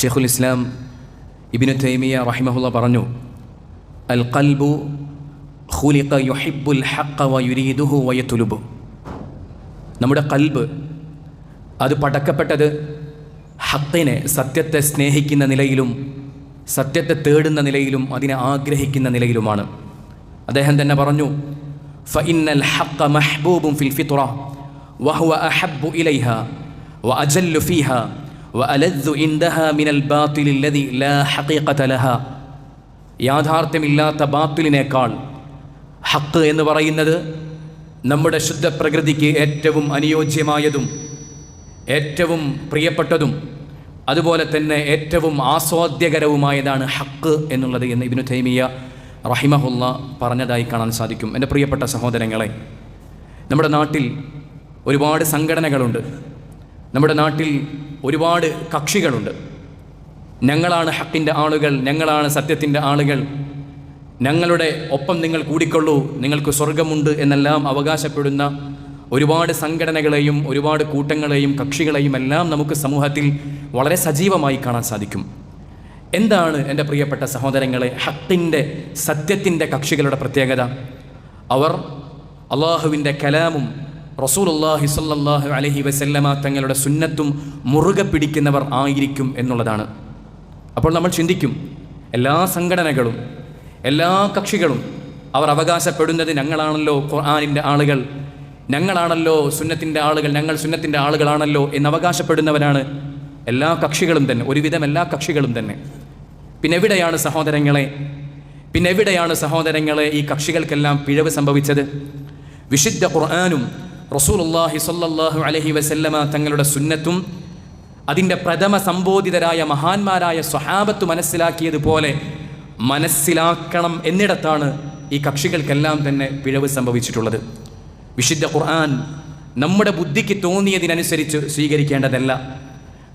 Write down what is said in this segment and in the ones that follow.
ഷെയ്ഖുൽ ഇസ്ലാം ഇബ്നു തൈമിയ റഹിമഹുള്ള പറഞ്ഞു, അൽ ഖൽബു ഖുലിഖ യുഹിബ്ബുൽ ഹഖ്ഖ വയുരീദുഹു വയത്ലുബു. നമ്മുടെ ഖൽബ് അത് പടക്കപ്പെട്ടത് ഹഖിനെ, സത്യത്തെ സ്നേഹിക്കുന്ന നിലയിലും സത്യത്തെ തേടുന്ന നിലയിലും അതിനെ ആഗ്രഹിക്കുന്ന നിലയിലുമാണ്. അദ്ദേഹം തന്നെ പറഞ്ഞു, ഫഇന്നൽ ഹഖ്ഖ മഹ്ബൂബുൻ ഫിൽ ഫിത്ര വഹുവ അഹബ്ബു ഇലൈഹാ വഅജല്ലു ഫീഹാ വഅലദ്ദു ഇൻദഹാ മിനൽ ബാത്തിലി അല്ലദി ലാ ഹഖീഖത ലഹാ. യാഥാർത്ഥ്യമില്ലാത്ത ബാത്തിലിനേക്കാൾ ഹഖ് എന്ന് പറയുന്നത് നമ്മുടെ ശുദ്ധ പ്രകൃതിക്ക് ഏറ്റവും അനുയോജ്യമായതും ഏറ്റവും പ്രിയപ്പെട്ടതും അതുപോലെ തന്നെ ഏറ്റവും ആസ്വാദ്യകരവുമായതാണ് ഹഖ് എന്നുള്ളത് എന്ന് ഇബ്നു തൈമിയ റഹിമഹുല്ല പറഞ്ഞതായി കാണാൻ സാധിക്കും. എൻ്റെ പ്രിയപ്പെട്ട സഹോദരങ്ങളെ, നമ്മുടെ നാട്ടിൽ ഒരുപാട് സംഘടനകളുണ്ട്, നമ്മുടെ നാട്ടിൽ ഒരുപാട് കക്ഷികളുണ്ട്. ഞങ്ങളാണ് ഹക്കിൻ്റെ ആളുകൾ, ഞങ്ങളാണ് സത്യത്തിൻ്റെ ആളുകൾ, ഞങ്ങളുടെ ഒപ്പം നിങ്ങൾ കൂടിക്കൊള്ളൂ, നിങ്ങൾക്ക് സ്വർഗമുണ്ട് എന്നെല്ലാം അവകാശപ്പെടുന്ന ഒരുപാട് സംഘടനകളെയും ഒരുപാട് കൂട്ടങ്ങളെയും കക്ഷികളെയും എല്ലാം നമുക്ക് സമൂഹത്തിൽ വളരെ സജീവമായി കാണാൻ സാധിക്കും. എന്താണ് എൻ്റെ പ്രിയപ്പെട്ട സഹോദരങ്ങളെ ഹക്കിൻ്റെ, സത്യത്തിൻ്റെ കക്ഷികളുടെ പ്രത്യേകത? അവർ അള്ളാഹുവിൻ്റെ കലാമും റസൂലുള്ളാഹി സ്വല്ലല്ലാഹു അലൈഹി വസല്ലമ തങ്ങളുടെ സുന്നത്തും മുറുകെ പിടിക്കുന്നവർ ആയിരിക്കും എന്നുള്ളതാണ്. അപ്പോൾ നമ്മൾ ചിന്തിക്കും, എല്ലാ സംഘടനകളും എല്ലാ കക്ഷികളും അവർ അവകാശപ്പെടുന്നത് ഞങ്ങളാണല്ലോ ഖുർആനിൻ്റെ ആളുകൾ, ഞങ്ങളാണല്ലോ സുന്നത്തിൻ്റെ ആളുകൾ, ഞങ്ങൾ സുന്നത്തിൻ്റെ ആളുകളാണല്ലോ എന്ന് അവകാശപ്പെടുന്നവരാണ് എല്ലാ കക്ഷികളും തന്നെ, ഒരുവിധം എല്ലാ കക്ഷികളും തന്നെ. പിന്നെ എവിടെയാണ് സഹോദരങ്ങളെ ഈ കക്ഷികൾക്കെല്ലാം പിഴവ് സംഭവിച്ചത്? വിശുദ്ധ ഖുർആനും റസൂലുള്ളാഹി സ്വല്ലല്ലാഹു അലൈഹി വസല്ലമ തങ്ങളുടെ സുന്നത്തും അതിൻ്റെ പ്രഥമ സംബോധിതരായ മഹാന്മാരായ സ്വഹാബത്ത് മനസ്സിലാക്കിയതുപോലെ മനസ്സിലാക്കണം എന്നിടത്താണ് ഈ കക്ഷികൾക്കെല്ലാം തന്നെ പിഴവ് സംഭവിച്ചിട്ടുള്ളത്. വിശുദ്ധ ഖുർആൻ നമ്മുടെ ബുദ്ധിക്ക് തോന്നിയതിനനുസരിച്ച് സ്വീകരിക്കേണ്ടതല്ല.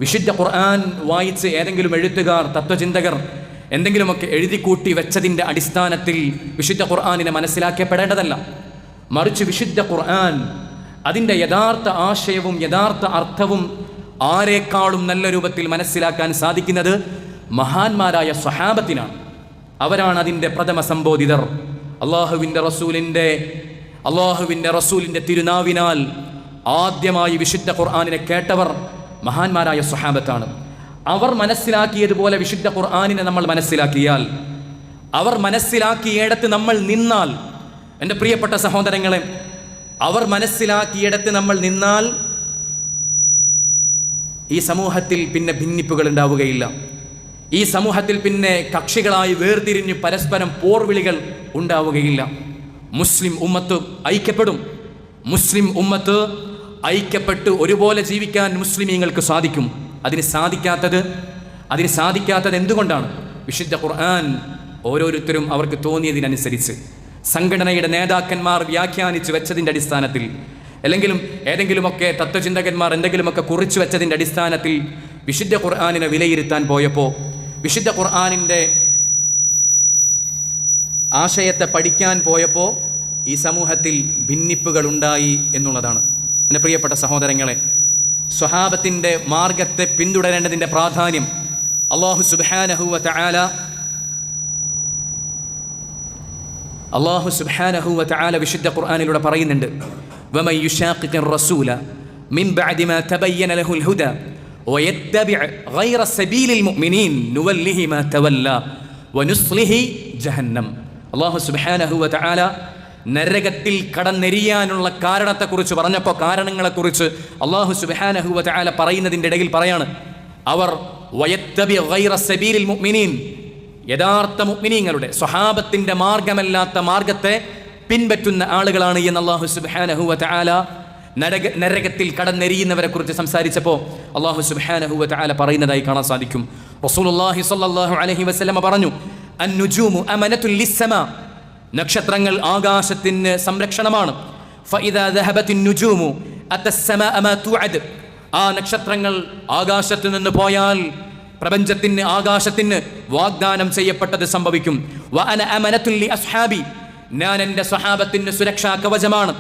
വിശുദ്ധ ഖുർആൻ വായിച്ച് ഏതെങ്കിലും എഴുത്തുകാർ, തത്വചിന്തകർ എന്തെങ്കിലുമൊക്കെ എഴുതിക്കൂട്ടി വെച്ചതിൻ്റെ അടിസ്ഥാനത്തിൽ വിശുദ്ധ ഖുർആനിനെ മനസ്സിലാക്കപ്പെടേണ്ടതല്ല. മറിച്ച് വിശുദ്ധ ഖുർആൻ അതിൻ്റെ യഥാർത്ഥ ആശയവും യഥാർത്ഥ അർത്ഥവും ആരെക്കാളും നല്ല രൂപത്തിൽ മനസ്സിലാക്കാൻ സാധിക്കുന്നത് മഹാന്മാരായ സ്വഹാബത്തിനാണ്. അവരാണ് അതിൻ്റെ പ്രഥമ സംബോധിതർ. അള്ളാഹുവിൻ്റെ റസൂലിൻ്റെ തിരുനാവിനാൽ ആദ്യമായി വിശുദ്ധ ഖുർആനിനെ കേട്ടവർ മഹാന്മാരായ സ്വഹാബത്താണ്. അവർ മനസ്സിലാക്കിയതുപോലെ വിശുദ്ധ ഖുർആനിനെ നമ്മൾ മനസ്സിലാക്കിയാൽ, അവർ മനസ്സിലാക്കിയിടത്ത് നമ്മൾ നിന്നാൽ, എൻ്റെ പ്രിയപ്പെട്ട സഹോദരങ്ങളെ, അവർ മനസ്സിലാക്കിയിടത്ത് നമ്മൾ നിന്നാൽ ഈ സമൂഹത്തിൽ പിന്നെ ഭിന്നിപ്പുകൾ ഉണ്ടാവുകയില്ല. ഈ സമൂഹത്തിൽ പിന്നെ കക്ഷികളായി വേർതിരിഞ്ഞ് പരസ്പരം പോർവിളികൾ ഉണ്ടാവുകയില്ല. മുസ്ലിം ഉമ്മത്ത് ഐക്യപ്പെടും. മുസ്ലിം ഉമ്മത്ത് ഐക്യപ്പെട്ട് ഒരുപോലെ ജീവിക്കാൻ മുസ്ലിമീങ്ങൾക്ക് സാധിക്കും. അതിന് സാധിക്കാത്തത് എന്തുകൊണ്ടാണ്? വിശുദ്ധ ഖുർആൻ ഓരോരുത്തരും അവർക്ക് തോന്നിയതിനനുസരിച്ച് സംഘടനയുടെ നേതാക്കന്മാർ വ്യാഖ്യാനിച്ച് വെച്ചതിൻ്റെ അടിസ്ഥാനത്തിൽ, അല്ലെങ്കിലും ഏതെങ്കിലുമൊക്കെ തത്വചിന്തകന്മാർ എന്തെങ്കിലുമൊക്കെ കുറിച്ചു വെച്ചതിൻ്റെ അടിസ്ഥാനത്തിൽ വിശുദ്ധ ഖുർആനിനെ വിലയിരുത്താൻ പോയപ്പോൾ, വിശുദ്ധ ഖുർആനിൻ്റെ ആശയത്തെ പഠിക്കാൻ പോയപ്പോൾ ഈ സമൂഹത്തിൽ ഭിന്നിപ്പുകൾ ഉണ്ടായി എന്നുള്ളതാണ്. എൻ്റെ പ്രിയപ്പെട്ട സഹോദരങ്ങളെ, സ്വഹാബത്തിൻ്റെ മാർഗത്തെ പിന്തുടരേണ്ടതിൻ്റെ പ്രാധാന്യം അല്ലാഹു സുബ്ഹാനഹു വ തആല വിശുദ്ധ ഖുർആനിലൂടെ പറയുന്നുണ്ട്. വമൻ യുശാഖിഖിർ റസൂല മിൻ ബഅദി മാ തബയ്യന ലഹുൽ ഹുദാ വയത്തബിഅ ഗൈറ സബീലിൽ മുഅ്മിനീൻ നുവല്ലിഹി മാ തവല്ല വനുസ്ലിഹി ജഹന്നം. അല്ലാഹു സുബ്ഹാനഹു വ തആല നരകത്തിൽ കടന്നെരിയാനുള്ള കാരണത്തെക്കുറിച്ച് പറഞ്ഞപ്പോൾ, കാരണങ്ങളെക്കുറിച്ച് അല്ലാഹു സുബ്ഹാനഹു വ തആല പറയുന്നതിൻ്റെ ഇടയിൽ പറയാണ്, അവർ വയത്തബിഅ ഗൈറ സബീലിൽ മുഅ്മിനീൻ, യഥാർത്ഥ മുഅ്മിനീങ്ങളുടെ സ്വഹാബത്തിൻ്റെ മാർഗമല്ലാത്ത മാർഗത്തെ പിൻപറ്റുന്ന ആളുകളാണ് എന്ന് അല്ലാഹു സുബ്ഹാനഹു വ തആല നരകത്തിൽ കടന്നെരിയുന്നവരെ കുറിച്ച് സംസാരിച്ചപ്പോൾ അല്ലാഹു സുബ്ഹാനഹു വ തആല പറയുന്നതായി കാണാൻ സാധിക്കും. റസൂലുള്ളാഹി സ്വല്ലല്ലാഹു അലൈഹി വസല്ലമ പറഞ്ഞു, അൻ-നുജൂമു അമനത്തുൽ ലിസ്സമാ, നക്ഷത്രങ്ങൾ ആകാശത്തിന് സംരക്ഷണമാണ്. ഫഇദാ ദഹബത്തിൻ നുജൂമു അത്തസ്സമാഅ മാ തുഅദ്, ആ നക്ഷത്രങ്ങൾ ആകാശത്ത് നിന്ന് പോയാൽ പ്രപഞ്ചത്തിന്, ആകാശത്തിന് വാഗ്ദാനം ചെയ്യപ്പെട്ടത് സംഭവിക്കും. വഅന അമനത്തുൽ ലി അസ്ഹാബി, ഞാൻ എൻ്റെ സ്വഹാബത്തിന് സുരക്ഷാ കവചമാണ്.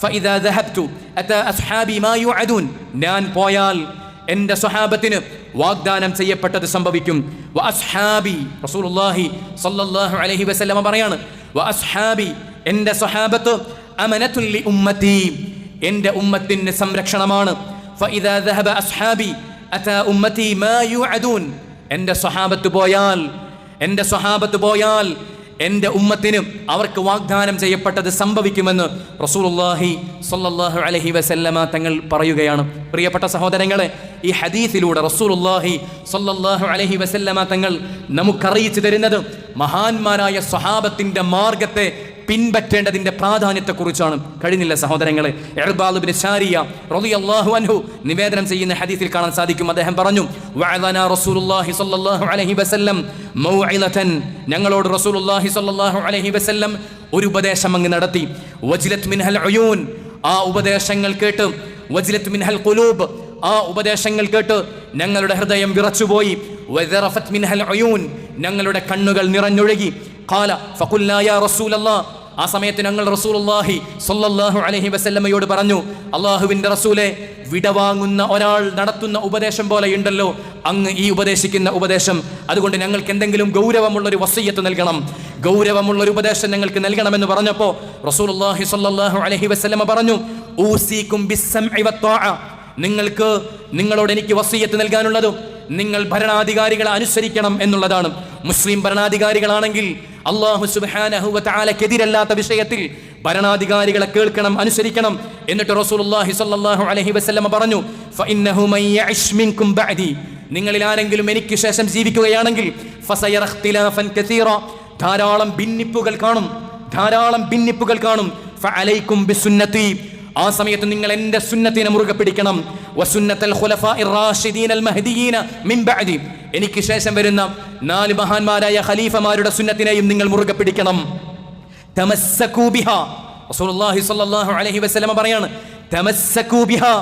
ഫഇദാ ദഹബ്തു അതാ അസ്ഹാബി മാ യുഅദൂൻ, ഞാൻ പോയാൽ എൻ്റെ സ്വഹാബത്തിന് വാഗ്ദാനം ചെയ്യപ്പെട്ടത് സംഭവിക്കും. വ അസ്ഹാബി, റസൂലുള്ളാഹി സ്വല്ലല്ലാഹു അലൈഹി വസല്ലമ പറയാണ്, വ അസ്ഹാബി, എൻ്റെ സ്വഹാബത്ത് അമനത്തുൽ ലി ഉമ്മത്തി, എൻ്റെ ഉമ്മത്തിന് സംരക്ഷണമാണ്. ഫഇദാ ദഹബ അസ്ഹാബി അതാ ഉമ്മത്തി മാ യുഅദൂൻ, എൻ്റെ സ്വഹാബത്ത് പോയാൽ എൻ്റെ ഉമ്മത്തിന് അവർക്ക് വാഗ്ദാനം ചെയ്യപ്പെട്ടത് സംഭവിക്കുമെന്ന് റസൂലുള്ളാഹി സ്വല്ലല്ലാഹു അലൈഹി വസല്ലമ തങ്ങൾ പറയുകയാണ്. പ്രിയപ്പെട്ട സഹോദരങ്ങളെ, ഈ ഹദീസിലൂടെ റസൂലുള്ളാഹി സ്വല്ലല്ലാഹു അലൈഹി വസല്ലമ തങ്ങൾ നമുക്കറിയിച്ചു തരുന്നത് മഹാന്മാരായ സ്വഹാബത്തിൻ്റെ മാർഗത്തെ പിൻപറ്റേണ്ടതിൻ്റെ പ്രാധാന്യത്തെക്കുറിച്ചാണ്. കഴിഞ്ഞില്ല സഹോദരങ്ങളെ, ഇർബാദ് ഇബ്നു സാരിയ റളിയല്ലാഹു അൻഹു നിവേദനം ചെയ്യുന്ന ഹദീസിൽ കാണാൻ സാധിക്കും. അദ്ദേഹം പറഞ്ഞു, വഅദനാ റസൂലുള്ളാഹി സ്വല്ലല്ലാഹു അലൈഹി വസല്ലം മൗഇലതൻ, ഞങ്ങളോട് റസൂലുള്ളാഹി സ്വല്ലല്ലാഹു അലൈഹി വസല്ലം ഒരു ഉപദേശം അങ്ങ് നടത്തി. വജ്ലത് മിൻഹൽ ഉയൂൻ, ആ ഉപദേശങ്ങൾ കേട്ട്, വജ്ലത് മിൻഹൽ ഖുലൂബ്, ആ ഉപദേശങ്ങൾ കേട്ട് ഞങ്ങളുടെ ഹൃദയം വിറച്ചുപോയി. വദറഫത് മിൻഹൽ ഉയൂൻ, ഞങ്ങളുടെ കണ്ണുകൾ നിറഞ്ഞൊഴുകി. ഖാല ഫഖുൽനാ യാ റസൂലല്ലാഹ്, ആ സമയത്ത് ഞങ്ങൾ റസൂലുള്ളാഹി സ്വല്ലല്ലാഹു അലൈഹി വസല്ലമയോട് പറഞ്ഞു, അല്ലാഹുവിൻ്റെ റസൂലേ, വിടവാങ്ങുന്ന ഒരാൾ നടത്തുന്ന ഉപദേശം പോലെ ഉണ്ടല്ലോ അങ്ങ് ഈ ഉപദേശിക്കുന്ന ഉപദേശം. അതുകൊണ്ട് ഞങ്ങൾക്ക് എന്തെങ്കിലും ഗൗരവമുള്ളൊരു വസിയ്യത്ത് നൽകണം, ഗൗരവമുള്ളൊരു ഉപദേശം ഞങ്ങൾക്ക് നൽകണമെന്ന് പറഞ്ഞപ്പോൾ റസൂലുള്ളാഹി സ്വല്ലല്ലാഹു അലൈഹി വസല്ലമ പറഞ്ഞു, ഊസീകും ബിസ്സംഇ വത്വാഅ, നിങ്ങളോട് എനിക്ക് വസിയ്യത്ത് നൽകാനുള്ളത് നിങ്ങൾ ഭരണാധികാരികളെ അനുസരിക്കണം എന്നുള്ളതാണ്. മുസ്ലിം ഭരണാധികാരികളാണെങ്കിൽ അല്ലാഹു സുബ്ഹാനഹു വ തആലക്കെതിരല്ലാത്ത വിഷയത്തിൽ ഭരണാധികാരികളെ കേൾക്കണം, അനുസരിക്കണം. എന്നിട്ട് റസൂലുള്ളാഹി സ്വല്ലല്ലാഹു അലൈഹി വസല്ലമ പറഞ്ഞു, ഫഇന്നഹു മൻ യഇശ് മിൻകും ബഅദി, നിങ്ങളിൽ ആരെങ്കിലും എനിക്ക് ശേഷം ജീവിക്കുകയാണെങ്കിൽ ഫസയറ ഇഖ്തിലാഫൻ കസീറ, ധാരാളം ഭിന്നിപ്പുകൾ കാണും. ഫഅലൈക്കും ബിസുന്നതി, ആ സമയത്ത് നിങ്ങൾ എൻ്റെ സുന്നത്തിനെ മുറുകെ പിടിക്കണം. വസുന്നത്തൽ ഖുലഫാഇർ റാഷിദീനൽ മഹ്ദിയീന മിൻ ബഅദി, എനിക്ക് ശേഷം വരുന്ന 4 മഹാന്മാരായ ഖലീഫമാരുടെ സുന്നത്തിനെയും നിങ്ങൾ മുറുകെ പിടിക്കണം. തമസ്സകൂ ബിഹാ, റസൂലുള്ളാഹി സ്വല്ലല്ലാഹു അലൈഹി വസല്ലമ പറയാണ്, തമസ്സകൂ ബിഹാ,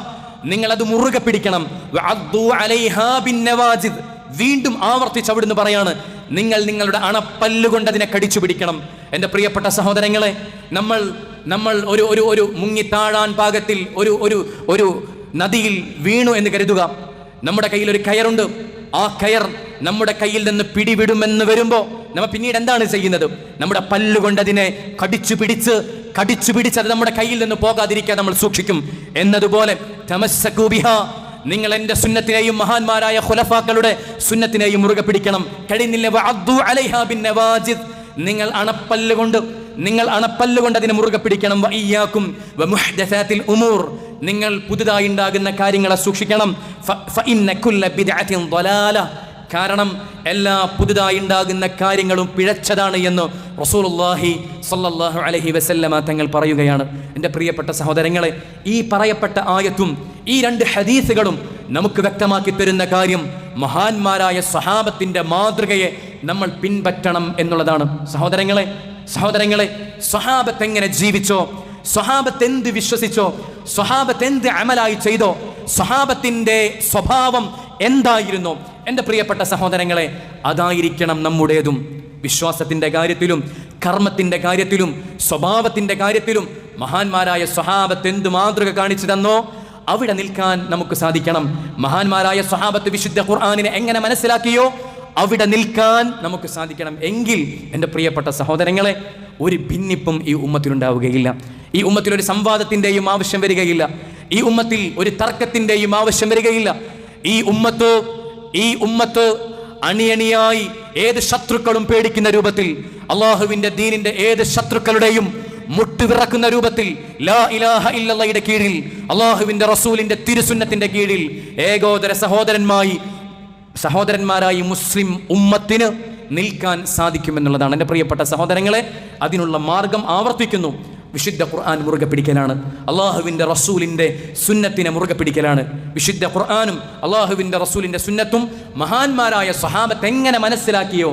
നിങ്ങൾ അത് മുറുകെ പിടിക്കണം. വഅദ്ദൂ അലൈഹാ ബിന്നവാജിദ്, വീണ്ടും ആവർത്തിച്ച് അവിടുന്ന് പറയാണ്, നിങ്ങൾ നിങ്ങളുടെ അണപ്പല്ലുകൊണ്ട് അതിനെ കടിച്ചു പിടിക്കണം. എൻ്റെ പ്രിയപ്പെട്ട സഹോദരങ്ങളെ, നമ്മൾ ഒരു മുങ്ങിത്താഴാൻ പാകത്തിൽ ഒരു നദിയിൽ വീണു എന്ന് കരുതുക. നമ്മുടെ കയ്യിൽ ഒരു കയറുണ്ട്. ആ കയർ നമ്മുടെ കയ്യിൽ നിന്ന് പിടിവിടുമെന്ന് വരുമ്പോൾ നമ്മൾ പിന്നീട് എന്താണ് ചെയ്യുന്നത്? നമ്മുടെ പല്ലുകൊണ്ട് അതിനെ കടിച്ചു പിടിച്ച് അത് നമ്മുടെ കയ്യിൽ നിന്ന് പോകാതിരിക്കാൻ നമ്മൾ സൂക്ഷിക്കും. എന്നതുപോലെ തമസ്സകൂ ബിഹാ, നിങ്ങൾ എൻ്റെ സുന്നത്തിനെയും മഹാന്മാരായ ഖുലഫാക്കളുടെ സുന്നത്തിനെയും മുറുകെ പിടിക്കണം. കഴിയുന്നില്ല, വഅദ്ദൂ അലൈഹാ ബിന്നവാജിദ്, നിങ്ങൾ അണപ്പല്ലുകൊണ്ട് അതിനെ മുറുകെ പിടിക്കണം. വഇയ്യാകും വമുഹ്ദസാത്തിൽ ഉമൂർ, നിങ്ങൾ പുതുതായി ഉണ്ടാകുന്ന കാര്യങ്ങളെ സൂക്ഷിക്കണം. ഫഇന്ന കുല്ല ബിദ്അത്തിൻ ളലാല, കാരണം എല്ലാ പുതുതായി ഉണ്ടാകുന്ന കാര്യങ്ങളും പിഴച്ചതാണ് എന്ന് റസൂലുള്ളാഹി സ്വല്ലല്ലാഹു അലൈഹി വസല്ലമ തങ്ങൾ പറയുകയാണ്. എൻ്റെ പ്രിയപ്പെട്ട സഹോദരങ്ങളെ, ഈ പറയപ്പെട്ട ആയത്തും ഈ 2 ഹദീസുകളും നമുക്ക് വ്യക്തമാക്കി തരുന്ന കാര്യം മഹാന്മാരായ സ്വഹാബത്തിൻ്റെ മാതൃകയെ നമ്മൾ പിൻപറ്റണം എന്നുള്ളതാണ്. സഹോദരങ്ങളെ, സ്വഹാബത്ത് എങ്ങനെ ജീവിച്ചോ, സ്വഹാബത്ത് എന്ത് വിശ്വസിച്ചോ, സ്വഹാബത്ത് എന്ത് അമലായി ചെയ്തോ, സ്വഹാബത്തിൻ്റെ സ്വഭാവം എന്തായിരുന്നു, എൻ്റെ പ്രിയപ്പെട്ട സഹോദരങ്ങളെ, അതായിരിക്കണം നമ്മുടേതും. വിശ്വാസത്തിൻ്റെ കാര്യത്തിലും കർമ്മത്തിൻ്റെ കാര്യത്തിലും സ്വഭാവത്തിൻ്റെ കാര്യത്തിലും മഹാന്മാരായ സ്വഹാബത്ത് എന്ത് മാതൃക കാണിച്ചു തന്നോ അവിടെ നിൽക്കാൻ നമുക്ക് സാധിക്കണം. മഹാന്മാരായ സ്വഹാബത്ത് വിശുദ്ധ ഖുർആനിനെ എങ്ങനെ മനസ്സിലാക്കിയോ അവിടെ നിൽക്കാൻ നമുക്ക് സാധിക്കണം. എങ്കിൽ എൻ്റെ പ്രിയപ്പെട്ട സഹോദരങ്ങളെ, ഒരു ഭിന്നിപ്പും ഈ ഉമ്മത്തിലുണ്ടാവുകയില്ല. ഈ ഉമ്മത്തിൽ ഒരു സംവാദത്തിൻ്റെയും ആവശ്യം വരികയില്ല. ഈ ഉമ്മത്തിൽ ഒരു തർക്കത്തിൻ്റെയും ആവശ്യം വരികയില്ല. ഈ ഉമ്മത്ത് അണിയണിയായി ഏത് ശത്രുക്കളും പേടിക്കുന്ന രൂപത്തിൽ, അള്ളാഹുവിൻ്റെ ദീനിൻ്റെ ഏത് ശത്രുക്കളുടെയും മുട്ടുവിറക്കുന്ന രൂപത്തിൽ ലാ ഇലാഹ ഇല്ലല്ലാഹയുടെ കീഴിൽ, അള്ളാഹുവിൻ്റെ റസൂലിൻ്റെ തിരുസുന്നത്തിൻ്റെ കീഴിൽ ഏകോദര സഹോദരന്മാരായി മുസ്ലിം ഉമ്മത്തിന് നിൽക്കാൻ സാധിക്കുമെന്നുള്ളതാണ്. എൻ്റെ പ്രിയപ്പെട്ട സഹോദരങ്ങളെ, അതിനുള്ള മാർഗം ആവർത്തിക്കുന്നു. വിശുദ്ധ ഖുർആൻ മുറുകെ പിടിക്കലാണ്, അള്ളാഹുവിൻ്റെ റസൂലിൻ്റെ സുന്നത്തിനെ മുറുകെ പിടിക്കലാണ്. വിശുദ്ധ ഖുർആനും അള്ളാഹുവിൻ്റെ റസൂലിൻ്റെ സുന്നത്തും മഹാന്മാരായ സ്വഹാബത്ത് എങ്ങനെ മനസ്സിലാക്കിയോ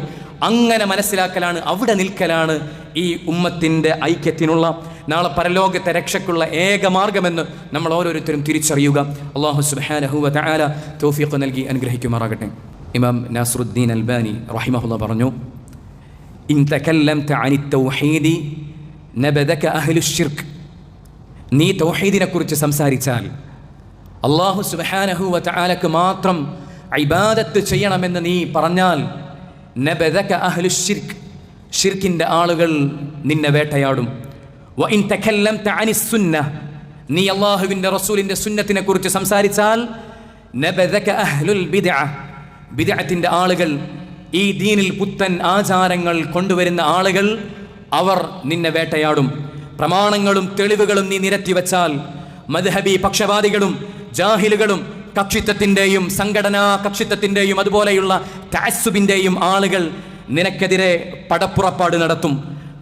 അങ്ങനെ മനസ്സിലാക്കലാണ്, അവിടെ നിൽക്കലാണ് ഈ ഉമ്മത്തിൻ്റെ ഐക്യത്തിനുള്ള, നാളെ പരലോകത്തെ രക്ഷയ്ക്കുള്ള ഏക മാർഗമെന്ന് നമ്മൾ ഓരോരുത്തരും തിരിച്ചറിയുക. അല്ലാഹു സുബ്ഹാനഹു വ തആല തൗഫീഖ് നൽകി അനുഗ്രഹിക്കുമാറാകട്ടെ. ഇമാം നാസറുദ്ദീൻ അൽബാനി റഹിമഹുല്ലാഹ് പറഞ്ഞു, ഇൻ തകല്ലംത അനി തൗഹീദി നബദക അഹ്ലു ശിർക്ക്, നീ തൗഹീദിനെ കുറിച്ച് സംസാരിച്ചാൽ അല്ലാഹു സുബ്ഹാനഹു വ തആലക്ക് മാത്രം ഇബാദത്ത് ചെയ്യണമെന്ന് നീ പറഞ്ഞാൽ നബദക അഹ്ലു ശിർക്ക്, ഷിർക്കിൻ്റെ ആളുകൾ നിന്നെ വേട്ടയാടും. വ ഇൻ തകല്ലംത അനിസ് സുന്നഹ, നീ അല്ലാഹുവിൻ്റെ റസൂലിൻ്റെ സുന്നത്തിനെ കുറിച്ച് സംസാരിച്ചാൽ നബദക അഹ്ലുൽ ബിദ്അ, ബിദ്അത്തിൻ്റെ ആളുകൾ, ഈ ദീനിൽ പുത്തൻ ആചാരങ്ങൾ കൊണ്ടുവരുന്ന ആളുകൾ, അവർ നിന്നെ വേട്ടയാടും. പ്രമാണങ്ങളും തെളിവുകളും നീ നിരത്തി വച്ചാൽ മദ്ഹബി പക്ഷപാതികളും ജാഹിലുകളും കക്ഷിത്വത്തിൻ്റെയും സംഘടനാ കക്ഷിത്വത്തിൻ്റെയും അതുപോലെയുള്ള തഅസ്സുബിൻ്റെയും ആളുകൾ നിനക്കെതിരെ പടപ്പുറപ്പാട് നടത്തും.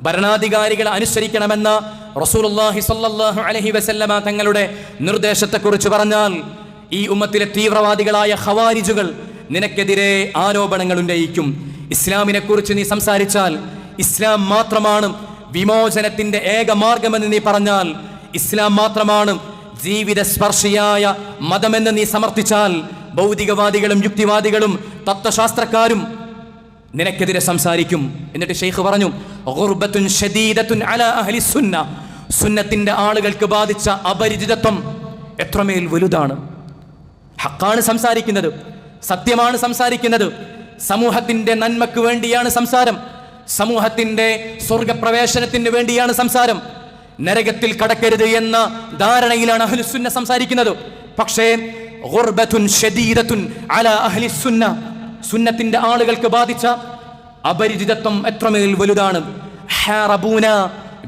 ഭരണാധികാരികളെ അനുസരിക്കണമെന്ന റസൂലുള്ളാഹി സ്വല്ലല്ലാഹു അലൈഹി വസല്ലമ തങ്ങളുടെ നിർദ്ദേശത്തെക്കുറിച്ച് പറഞ്ഞാൽ ഈ ഉമ്മത്തിലെ തീവ്രവാദികളായ ഖവാരിജുകൾ നിനക്കെതിരെ ആരോപണങ്ങൾ ഉന്നയിക്കും. ഇസ്ലാമിനെ കുറിച്ച് നീ സംസാരിച്ചാൽ ഇസ്ലാം മാത്രമാണ് വിമോചനത്തിന്റെ ഏക മാർഗമെന്ന് നീ പറഞ്ഞാൽ, ഇസ്ലാം മാത്രമാണ് ജീവിത സ്പർശിയായ മതമെന്ന് നീ സമർത്ഥിച്ചാൽ, ഭൗതികവാദികളും യുക്തിവാദികളും തത്വശാസ്ത്രക്കാരും നിനക്കെതിരെ സംസാരിക്കും. എന്നിട്ട് ഷെയ്ഖ് പറഞ്ഞു, ഗുർബത്തുൻ ശദീദത്തുൻ അലാ അഹ്ലി സുന്ന, സുന്നത്തിന്റെ ആളുകൾക്ക് ബാധിച്ച അപരിചിതത്വം എത്രമേൽ വലുതാണ്. ഹക്കാണ് സംസാരിക്കുന്നത്, സത്യമാണ് സംസാരിക്കുന്നത്, സമൂഹത്തിന്റെ നന്മക്ക് വേണ്ടിയാണ് സംസാരം, സമൂഹത്തിന്റെ സ്വർഗപ്രവേശനത്തിന് വേണ്ടിയാണ് സംസാരം. നരകത്തിൽ കടക്കരുത് എന്ന ധാരണയിലാണ് അഹ്ലുസുന്ന സംസാരിക്കുന്നത്. പക്ഷേ ഗുർബത്തുൻ ശദീദത്തുൻ അലാ അഹ്ലി സുന്ന, സുന്നത്തിന്റെ ആളുകൾക്ക് ബാധിച്ച അപരിചിതത്വം എത്രമേൽ വലുതാണ്. ഹാറബൂന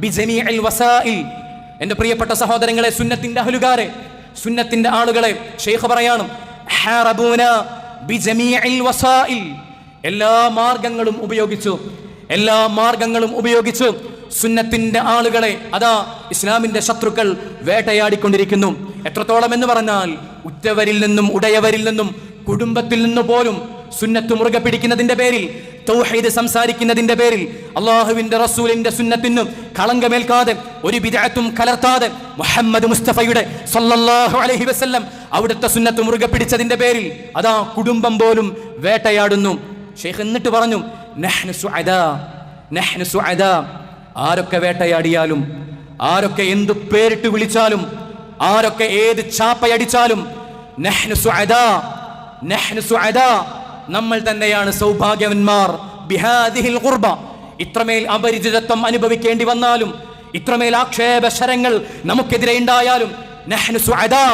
ബിജമീഇൽ വസാഇൽ, എൻ്റെ പ്രിയപ്പെട്ട സഹോദരങ്ങളെ, സുന്നത്തിന്റെ അഹ്ലുകാരെ, സുന്നത്തിന്റെ ആളുകളെ ഷെയ്ഖ് പറയാണ്, ഹാറബൂന ബിജമീഇൽ വസാഇൽ, എല്ലാ മാർഗങ്ങളും ഉപയോഗിച്ചു സുന്നത്തിന്റെ ആളുകളെ അതാ ഇസ്ലാമിന്റെ ശത്രുക്കൾ വേട്ടയാടിക്കൊണ്ടിരിക്കുന്നു. എത്രത്തോളം എന്ന് പറഞ്ഞാൽ ഉറ്റവരിൽ നിന്നും ഉടയവരിൽ നിന്നും കുടുംബത്തിൽ നിന്ന് പോലും സുന്നത്ത് മുറുകെ പിടിക്കുന്നതിന്റെ പേരിൽ, തൗഹീദ് സംസാരിക്കുന്നതിന്റെ പേരിൽ, അള്ളാഹുവിന്റെ റസൂലിന്റെ സുന്നത്തിനും കളങ്കമേൽക്കാതെ ഒരു ബിദ്അത്തും കലർത്താതെ മുഹമ്മദ് മുസ്തഫയുടെ സല്ലല്ലാഹു അലൈഹി വസല്ലം അവിടുത്തെ സുന്നത്ത് മുറുകെ പിടിച്ചതിന്റെ പേരിൽ അതാ കുടുംബം പോലും വേട്ടയാടുന്നു. ഷെയ്ഖ് എന്നിട്ട് പറഞ്ഞു, നഹ്നു സുഅദാ, ആരൊക്കെ വേട്ടയാടിയാലും, ആരൊക്കെ എന്തു പേരിട്ട് വിളിച്ചാലും, ആരൊക്കെ ഏത് ചാപ്പയടിച്ചാലും, നഹ്നു സുഅദാ, നമ്മൾ തന്നെയാണ് സൗഭാഗ്യവന്മാർ. ബിഹാദിഹിൽ ഖുർബ, ഇത്രമേൽ അപരിചിതത്വം അനുഭവിക്കേണ്ടി വന്നാലും, ഇത്രമേൽ ആക്ഷേപശരങ്ങൾ നമുക്കെതിരെ ഉണ്ടായാലും, നഹ്നു സുഅദാ,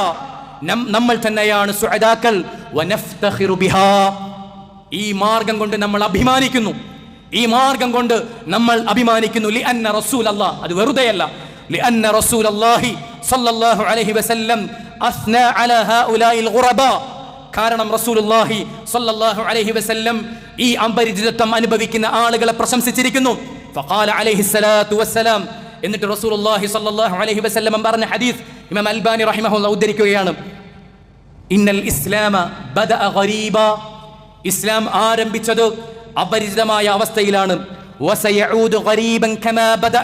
നമ്മൾ തന്നെയാണ് സുഅദാക്കൾ. വനഫ്തഖിറു ബിഹാ, ഈ മാർഗം കൊണ്ട് നമ്മൾ അഭിമാനിക്കുന്നു, ഈ മാർഗം കൊണ്ട് നമ്മൾ അഭിമാനിക്കുന്നു. ലിഅന്ന റസൂലല്ലാഹ്, അത് വെറുതെയല്ല, ലിഅന്ന റസൂലല്ലാഹി സ്വല്ലല്ലാഹു അലൈഹി വസല്ലം അസ്ന അലാ ഹൗലാഇൽ ഖുറബാ, കാരണം റസൂലുള്ളാഹി സ്വല്ലല്ലാഹു അലൈഹി വസല്ലം ഈ അപരിചിതത്വം അനുഭവിക്കുന്ന ആളുകളെ പ്രശംസിച്ചിരിക്കുന്നു. ഫഖാല അലൈഹി സ്വലാത്തു വസ്സലാം, എന്നിട്ട് റസൂലുള്ളാഹി സ്വല്ലല്ലാഹു അലൈഹി വസല്ലം പറഞ്ഞ ഹദീസ് ഇമാം അൽബാനി റഹിമഹുല്ലാഹ് ഉദ്ധരിക്കുകയാണ്, ഇന്നൽ ഇസ്ലാമ ബദഅ ഗരീബാ, ഇസ്ലാം ആരംഭിച്ചത് അപരിചിതമായ അവസ്ഥയിലാണ്. വസയഊദു ഗരീബൻ കമാ ബദഅ,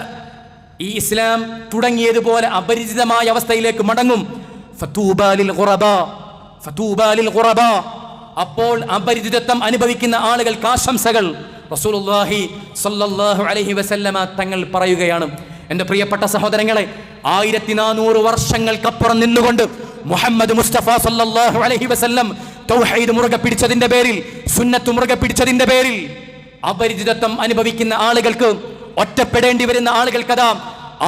ഈ ഇസ്ലാം തുടങ്ങിയതുപോലെ അപരിചിതമായ അവസ്ഥയിലേക്ക് മടങ്ങും. ഫതൂബാ ലിൽ ഖുറബാ, അപ്പോൾ അപരിചിതത്വം അനുഭവിക്കുന്ന ആളുകൾക്ക് ആശംസകൾ. റസൂലുള്ളാഹി സ്വല്ലല്ലാഹു അലൈഹി വസല്ലമ തങ്ങൾ പറയുകയാണ്, എൻ്റെ പ്രിയപ്പെട്ട സഹോദരങ്ങളെ, 1400 വർഷങ്ങൾക്കപ്പുറം നിന്നുകൊണ്ട് മുഹമ്മദ് മുസ്തഫ സല്ലല്ലാഹു അലൈഹി വസല്ലം തൗഹീദ് മുറുകെ പിടിച്ചതിന്റെ പേരിൽ, സുന്നത്ത് മുറുകെ പിടിച്ചതിന്റെ പേരിൽ അപരിചിതത്വം അനുഭവിക്കുന്ന ആളുകൾക്ക്, ഒറ്റപ്പെടേണ്ടി വരുന്ന ആളുകൾക്കതാ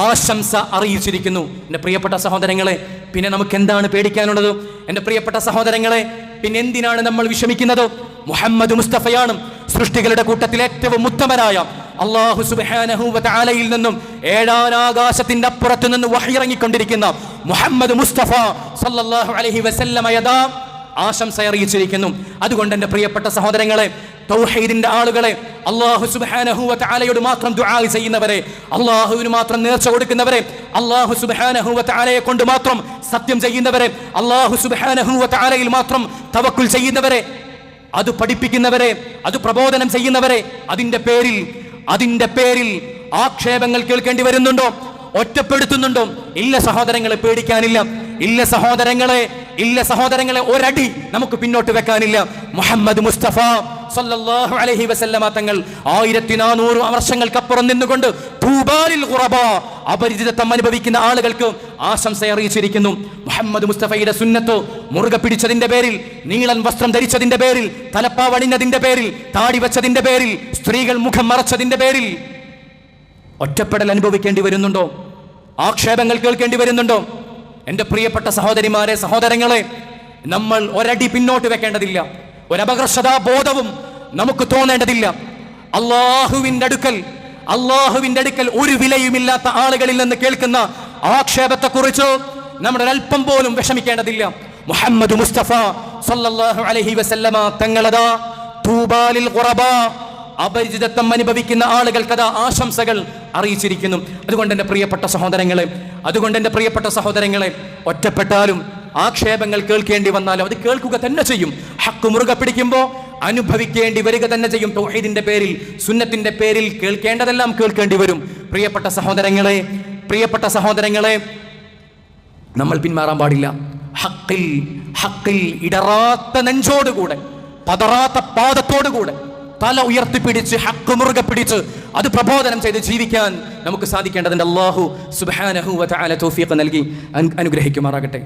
ആശംസ അറിയിച്ചിരിക്കുന്നു. എൻ്റെ പ്രിയപ്പെട്ട സഹോദരങ്ങളെ, പിന്നെ നമുക്ക് എന്താണ് പേടിക്കാനുള്ളത്? എൻ്റെ പ്രിയപ്പെട്ട സഹോദരങ്ങളെ, പിന്നെ എന്തിനാണ് നമ്മൾ വിഷമിക്കുന്നത്? മുഹമ്മദ് മുസ്തഫയാണ് സൃഷ്ടികളുടെ കൂട്ടത്തിൽ ഏറ്റവും ഉത്തമനായ അല്ലാഹു സുബ്ഹാനഹു വ തആലയിൽ നിന്നും ഏഴാനാകാശത്തിന്റെ അപ്പുറത്ത് നിന്ന് വഹി ഇറങ്ങിക്കൊണ്ടിരിക്കുന്ന മുഹമ്മദ് മുസ്തഫ സല്ലല്ലാഹു അലൈഹി വസല്ലമ യദാ ആശംസ അറിയിച്ചിരിക്കുന്നു. അതുകൊണ്ട് എൻ്റെ പ്രിയപ്പെട്ട സഹോദരങ്ങളെ, തൗഹീദിന്റെ ആളുകളെ, അല്ലാഹു സുബ്ഹാനഹു വ തആലയോട് മാത്രം ദുആ ചെയ്യുന്നവരെ, അല്ലാഹുവിന് മാത്രം നേർച്ച കൊടുക്കുന്നവരെ, അല്ലാഹു സുബ്ഹാനഹു വ തആലയെ കൊണ്ട് മാത്രം സത്യം ചെയ്യുന്നവരെ, അല്ലാഹു സുബ്ഹാനഹു വ തആലയിൽ മാത്രം തവക്കുൽ ചെയ്യുന്നവരെ, അത് പഠിപ്പിക്കുന്നവരെ, അത് പ്രബോധനം ചെയ്യുന്നവരെ, അതിന്റെ പേരിൽ ആക്ഷേപങ്ങൾ കേൾക്കേണ്ടി വരുന്നുണ്ടോ? ഒറ്റപ്പെടുത്തുന്നുണ്ടോ? ഇല്ല സഹോദരങ്ങളെ, പേടിക്കാനില്ല. ഇല്ല സഹോദരങ്ങളെ, ഒരടി നമുക്ക് പിന്നോട്ട് വെക്കാനില്ല. മുഹമ്മദ് മുസ്തഫ സല്ലല്ലാഹു അലൈഹി വസല്ലമ തങ്ങൾ 1400 വർഷങ്ങൾക്കപ്പുറം നിന്നുകൊണ്ട് തൂബാ ലിൽ ഖുറബാ, അപരിചിതത്വം അനുഭവിക്കുന്ന ആളുകൾക്ക് ആശംസ അറിയിച്ചിരിക്കുന്നു. മുഹമ്മദ് മുസ്തഫയുടെ സുന്നത്ത് മുറുകെ പിടിച്ചതിന്റെ പേരിൽ, നീളൻ വസ്ത്രം ധരിച്ചതിന്റെ പേരിൽ, തലപ്പാവണിഞ്ഞതിന്റെ പേരിൽ, താടി വെച്ചതിന്റെ പേരിൽ, സ്ത്രീകൾ മുഖം മറച്ചതിന്റെ പേരിൽ ഒറ്റപ്പെടൽ അനുഭവിക്കേണ്ടി വരുന്നുണ്ടോ? ആക്ഷേപങ്ങൾ കേൾക്കേണ്ടി വരുന്നുണ്ടോ? എൻ്റെ പ്രിയപ്പെട്ട സഹോദരിമാരെ, സഹോദരങ്ങളെ, നമ്മൾ ഒരടി പിന്നോട്ട് വെക്കേണ്ടതില്ല. ഒരപകർഷതാബോധവും നമുക്ക് തോന്നേണ്ടതില്ല. അള്ളാഹുവിൻ്റെ അടുക്കൽ ഒരു വിലയുമില്ലാത്ത ആളുകളിൽ നിന്ന് കേൾക്കുന്ന ആക്ഷേപത്തെക്കുറിച്ച് നമ്മൾ ഒരൽപ്പം പോലും വിഷമിക്കേണ്ടതില്ല. മുഹമ്മദ് മുസ്തഫ സല്ലല്ലാഹു അലൈഹി വസല്ലമ തങ്ങളതാ തൂബാലിൽ ഖുറബാ, അപരിചിതത്വം അനുഭവിക്കുന്ന ആളുകൾക്കതാ ആശംസകൾ അറിയിച്ചിരിക്കുന്നു. അതുകൊണ്ട് എൻ്റെ പ്രിയപ്പെട്ട സഹോദരങ്ങളെ, ഒറ്റപ്പെട്ടാലും ആക്ഷേപങ്ങൾ കേൾക്കേണ്ടി വന്നാലും അത് കേൾക്കുക തന്നെ ചെയ്യും. ഹക്ക് മുറുകെ പിടിക്കുമ്പോൾ അനുഭവിക്കേണ്ടി വരിക തന്നെ ചെയ്യും. തൗഹീദിന്റെ പേരിൽ, സുന്നത്തിന്റെ പേരിൽ കേൾക്കേണ്ടതെല്ലാം കേൾക്കേണ്ടി വരും. പ്രിയപ്പെട്ട സഹോദരങ്ങളെ, നമ്മൾ പിന്മാറാൻ പാടില്ല. ഹക്കിൽ ഇടറാത്ത നെഞ്ചോടുകൂടെ, പതറാത്ത പാദത്തോടുകൂടെ, തല ഉയർത്തിപ്പിടിച്ച് ഹക്ക് മുറുകെ പിടിച്ച് അത് പ്രബോധനം ചെയ്ത് ജീവിക്കാൻ നമുക്ക് സാധിക്കേണ്ടതിന്റെ അല്ലാഹു സുബ്ഹാനഹു വ തആല തൗഫീഖ് നൽകി അനുഗ്രഹിക്കുമാറാകട്ടെ.